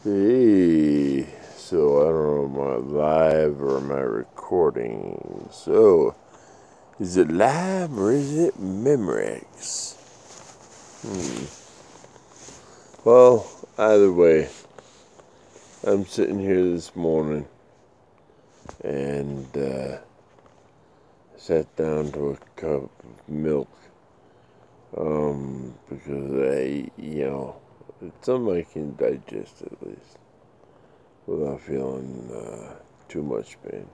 Hey, so I don't know, am I live or am I recording? So, is it live or is it Memorex? Well, either way, I'm sitting here this morning and sat down to a cup of milk. Because it's something I can digest at least without feeling too much pain.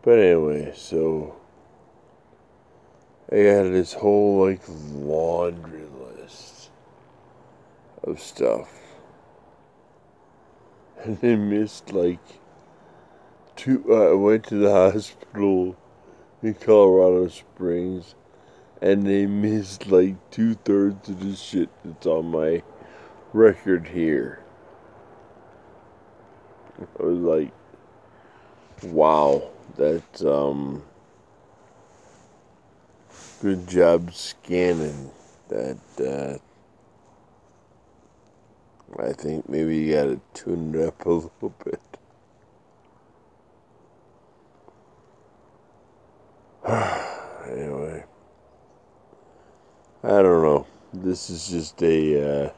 But anyway, so I got this whole laundry list of stuff, and they missed two. I went to the hospital in Colorado Springs, and they missed 2/3 of the shit that's on my record here. I was like, wow, that's good job scanning that. I think maybe you gotta tune it up a little bit. Anyway, I don't know. This is just it's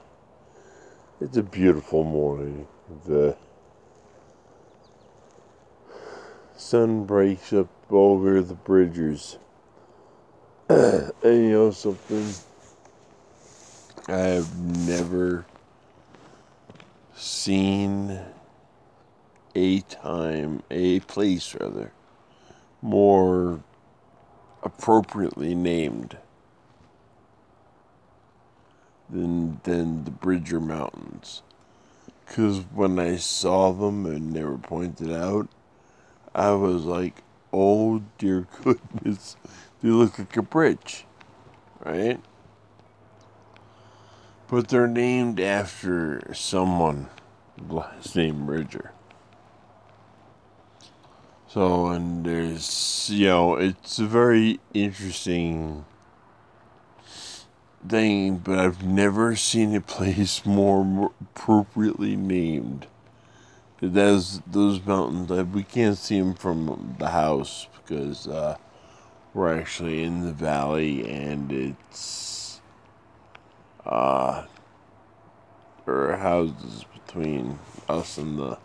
a beautiful morning. The sun breaks up over the bridges. And you know something? I have never seen a place rather, more appropriately named than the Bridger Mountains. Because when I saw them and they were pointed out, I was like, oh dear goodness, they look like a bridge, right? But they're named after someone, last name Bridger. So, and there's, it's a very interesting thing, but I've never seen a place more appropriately named. Those mountains, we can't see them from the house because we're actually in the valley, and it's there are houses between us and the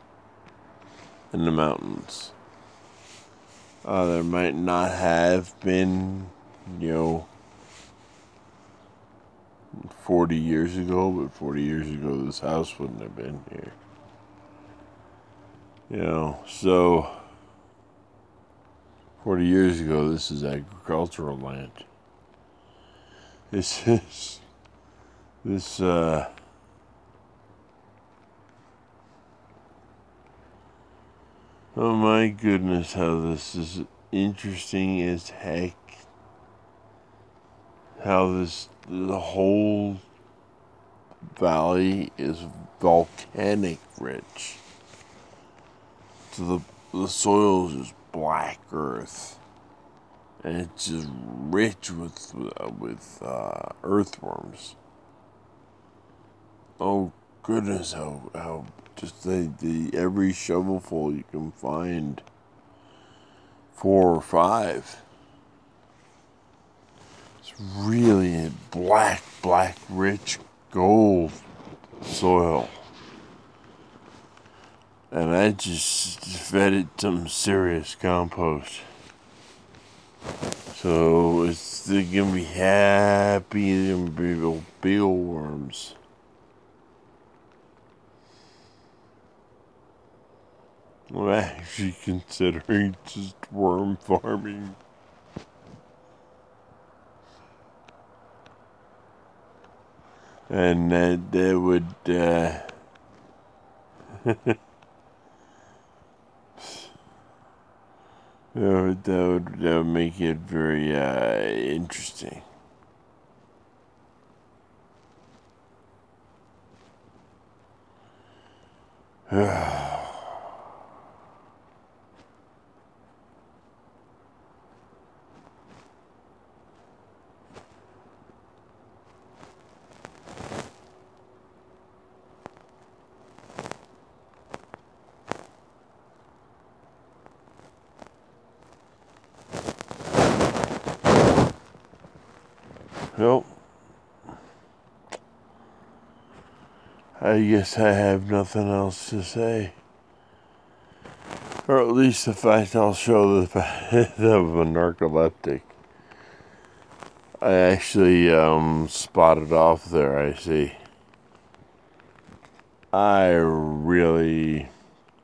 mountains. There might not have been, 40 years ago, but 40 years ago this house wouldn't have been here. So 40 years ago this is agricultural land. This oh my goodness, how this is interesting as heck. How the whole valley is volcanic rich. So the soil is just black earth, and it's just rich with earthworms. Oh goodness, how just the every shovelful you can find, 4 or 5. It's really a black, rich gold soil. And I just fed it some serious compost. So they're gonna be happy, they're gonna be big old worms. I'm actually considering just worm farming. And that would, that would make it very interesting. Well, I guess I have nothing else to say. Or at least the fact I'll show the fact of a narcoleptic. I actually spotted off there, I see. I really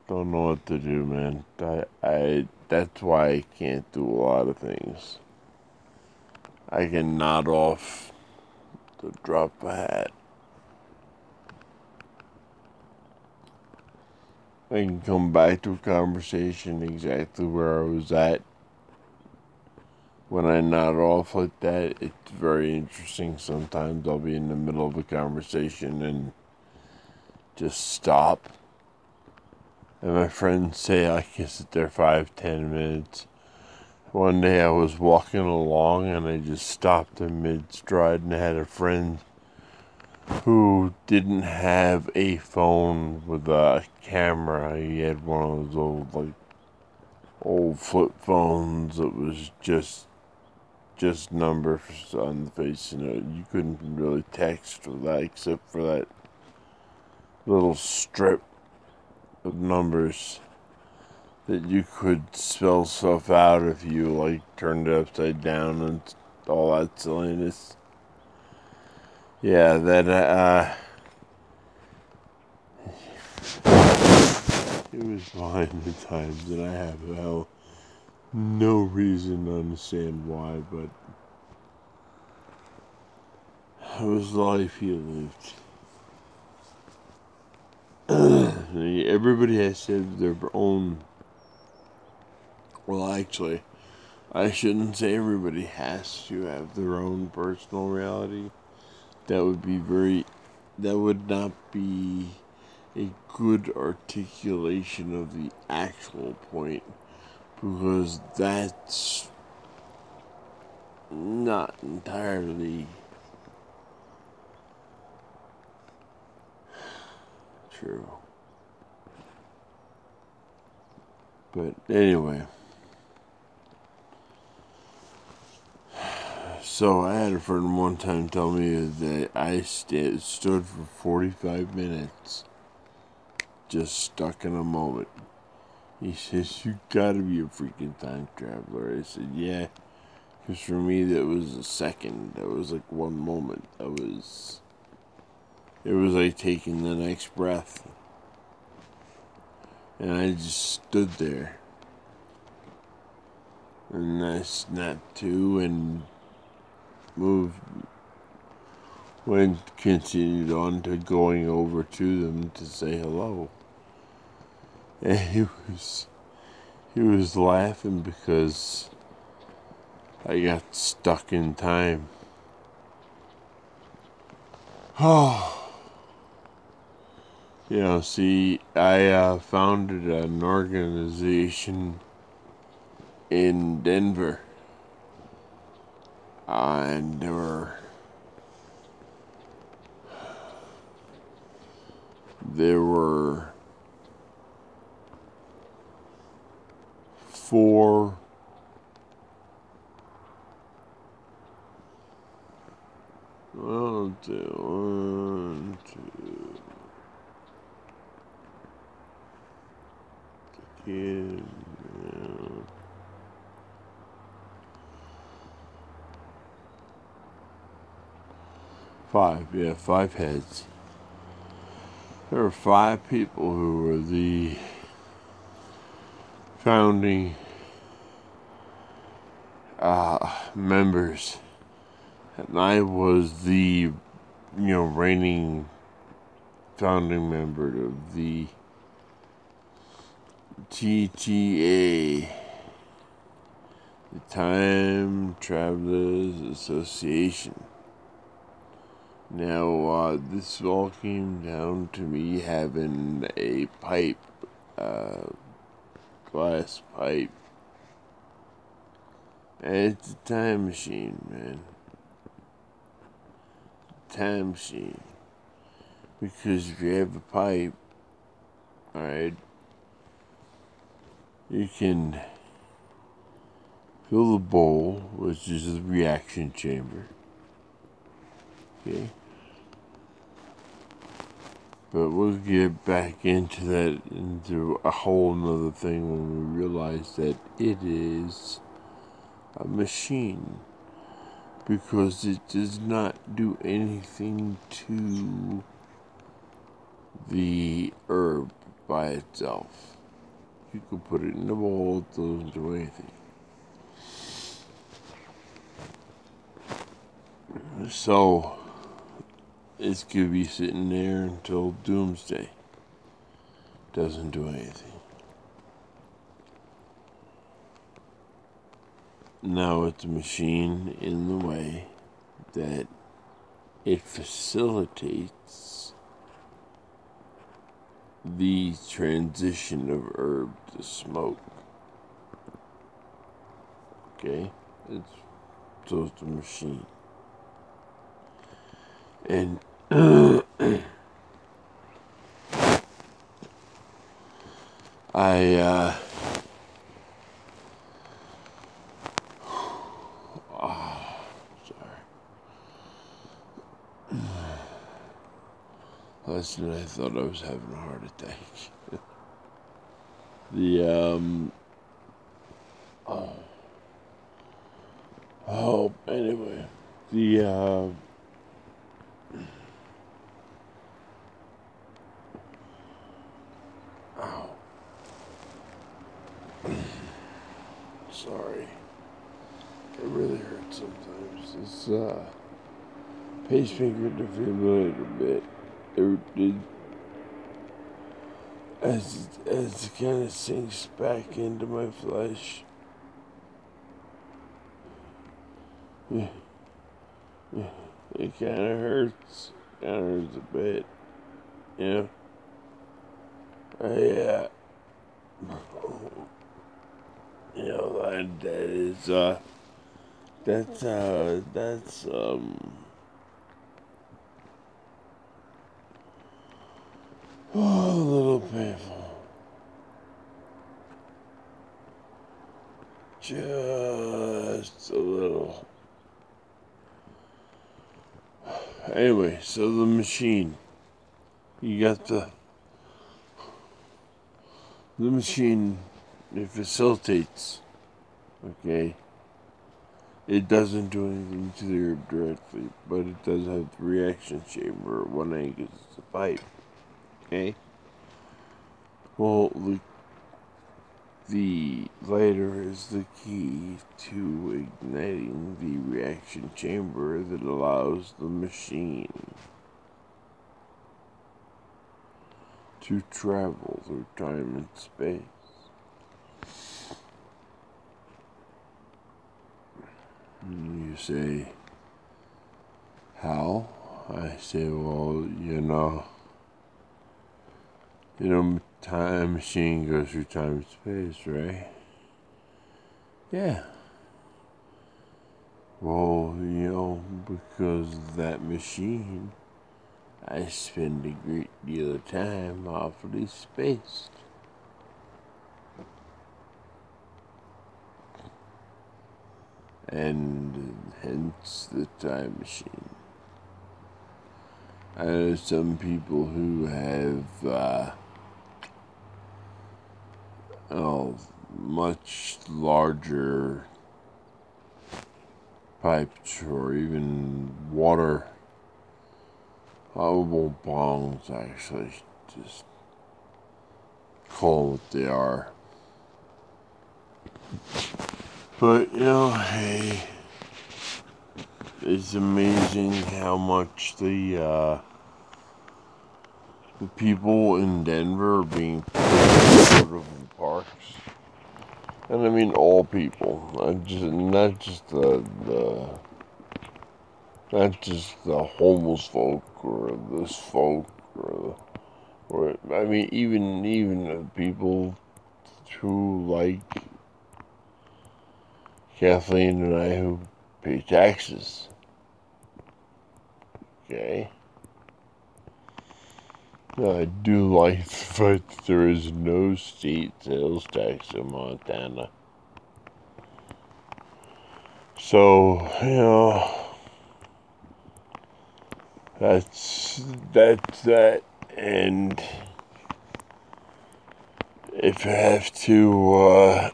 don't know what to do, man. That's why I can't do a lot of things. I can nod off the drop of a hat. I can come back to a conversation exactly where I was at. When I nod off like that, it's very interesting. Sometimes I'll be in the middle of a conversation and just stop. And my friends say I can sit there 5-10 minutes. One day I was walking along and I just stopped in mid-stride, and I had a friend who didn't have a phone with a camera. He had one of those old flip phones that was just numbers on the face. You couldn't really text with that except for that little strip of numbers that you could spell stuff out if you turned it upside down and all that silliness. Yeah, that it was fine at times, and I have no reason to understand why, but it was the life he lived. Everybody has to have their own. Well, actually, I shouldn't say everybody has to have their own personal reality. That would not be a good articulation of the actual point, because that's not entirely true. But anyway, so I had a friend one time tell me that I stood for 45 minutes just stuck in a moment. He says, "You gotta be a freaking time traveler." I said, "Yeah," because for me that was a second. That was like one moment. It was like taking the next breath. And I just stood there. And I snapped to and moved. Continued on to going over to them to say hello. And he was laughing because I got stuck in time. Oh. See, I founded an organization in Denver. And there were 4 1, 2 kid, 5 heads. There were 5 people who were the founding members, and I was the reigning founding member of the TTA, the Time Travelers Association. Now, this all came down to me having a pipe, glass pipe. And it's a time machine, man. Time machine. Because if you have a pipe, alright, you can fill the bowl, which is the reaction chamber. Okay. But we'll get back into that, into a whole nother thing when we realize that it is a machine. Because it does not do anything to the herb by itself. You can put it in the bowl, it doesn't do anything. So, it's going to be sitting there until doomsday. Doesn't do anything. Now it's a machine in the way that it facilitates the transition of herb to smoke. Okay? So it's a machine. And last night I thought I was having a heart attack. Anyway, sorry, it really hurts sometimes. This pacemaker defibrillated a bit. It as it kind of sinks back into my flesh. It kind of hurts. Kind of hurts a bit. You know? You know, that's a little painful. Just a little. Anyway, so the machine. You got the machine, it facilitates, okay? It doesn't do anything to the herb directly, but it does have the reaction chamber at one end because it's a pipe, okay? Well, the lighter is the key to igniting the reaction chamber that allows the machine to travel through time and space. And you say, how? I say, well, time machine goes through time and space, right? Yeah. Well, because of that machine, I spend a great deal of time awfully spaced. And hence the time machine. I know some people who have much larger pipes or even water bongs, actually, just call what they are. But, hey, it's amazing how much the people in Denver are being put out of the parks. And I mean all people, not just the homeless folk or this folk or I mean even the people who like Kathleen and I who pay taxes. Okay. Now, I do like the fact that there is no state sales tax in Montana. So, That's that. And if I have to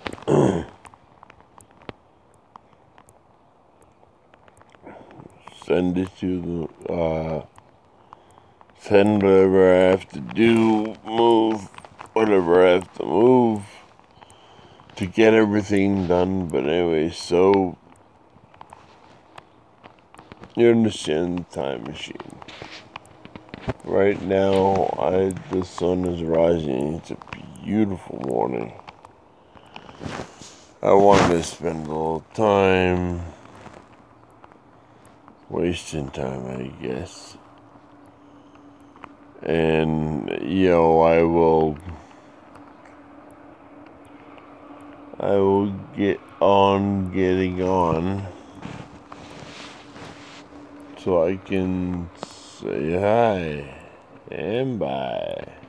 send it to the send whatever I have to do, move whatever I have to move to get everything done. But anyway, so you understand the time machine. Right now, the sun is rising. It's a beautiful morning. I wanted to spend a little time wasting time, I guess. And, I will get on getting on so I can say hi and bye.